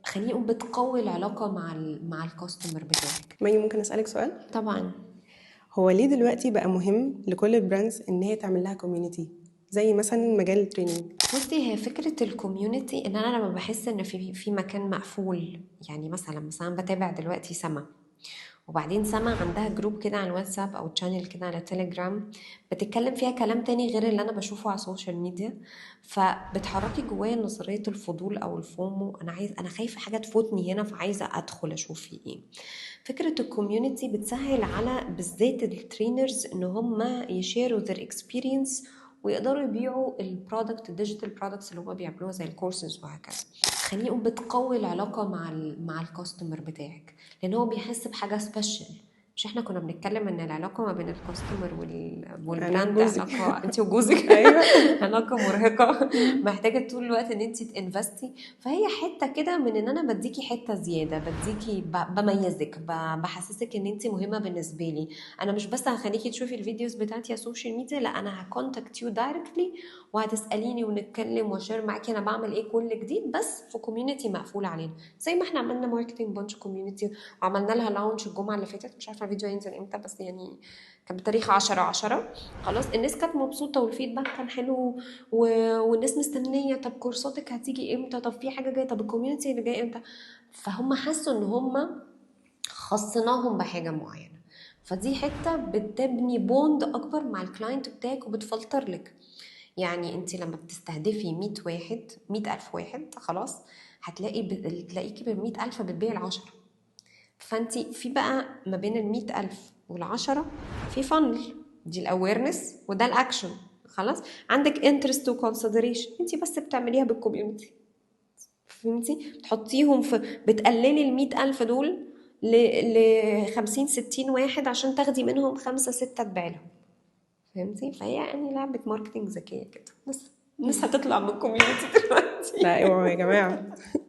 خليقه بتقوي العلاقة مع الكاستمر بتاعك. مي، ممكن اسالك سؤال؟ طبعا. هو ليه دلوقتي بقى مهم لكل البراندز ان هي تعمل لها كوميونتي زي مثلا مجال التريننج؟ بصي، هي فكرة الكوميونتي ان انا لما بحس ان في مكان مقفول، يعني مثلا بتابع دلوقتي سما، وبعدين سما عندها جروب كده على الواتساب او تشانل كده على تيليجرام، بتتكلم فيها كلام تاني غير اللي انا بشوفه على السوشيال ميديا، فبتحركي جوايا نظرية الفضول او الفومو، انا خايفة حاجة تفوتني هنا، فعايزة ادخل اشوف في ايه. فكرة الكوميونتي بتسهل على بالذات الترينرز ان هم يشيروا their experience، ويقدروا يبيعوا البرودكت، الديجيتال برودكتس اللي هم بيعملوها زي الكورسز وهكذا. خليقه بتقوي العلاقة مع الكاستمر بتاعك، لان هو بيحس بحاجة سبيشال. مش احنا كنا بنتكلم ان العلاقة ما بين الكاستمر انا والبراند وجوزي. علاقة انت وجوزك ايوه. علاقة مرهقة، محتاجة طول الوقت ان انت تنفستي. فهي حتة كده من ان انا بديكي حتة زيادة، بديكي بميزك، بحسسك ان انت مهمة بالنسبة لي. انا مش بس هخليكي تشوفي الفيديوز بتاعتي على السوشيال ميديا، لا، انا هكونتاكت يو دايركتلي، وهتساليني ونتكلم واشير معاكي انا بعمل ايه كل جديد، بس في كوميونتي مقفول علينا. زي ما احنا عملنا ماركتنج بانش كوميونتي، وعملنا لها لانش الجمعه اللي فاتت، مش عارفه الفيديو هينزل امتى، بس يعني كان بتاريخ 10/10. خلاص، الناس كانت مبسوطه والفيدباك كان حلو، والناس مستنيه، طب كورساتك هتيجي امتى، طب في حاجه جايه، طب الكوميونتي اللي جاي امتى. فهم حسوا ان هم خصناهم بحاجه معينه، فدي حته بتبني بوند اكبر مع الكلاينت بتاعك وبتفلتر لك. يعني انت لما بتستهدفي 100 واحد، 100,000 واحد، خلاص تلاقيكي ب100,000 بتبيعي ال10. فانت في بقى ما بين ال100,000 وال10 في فانل، دي الاويرنس وده الاكشن. خلاص، عندك انترست وكونسيدريشن، انت بس بتعمليها بالكوميونتي. فهمتي؟ بتحطيهم بتقللي ال100,000 دول ل 50 60 واحد عشان تاخدي منهم 5 6 تبيع لهم. فهمتي؟ فهي يعني لعبة ماركتينج ذكية كده، بس الناس هتطلع من الكوميونتي دلوقتي. لا اوعوا يا جماعه.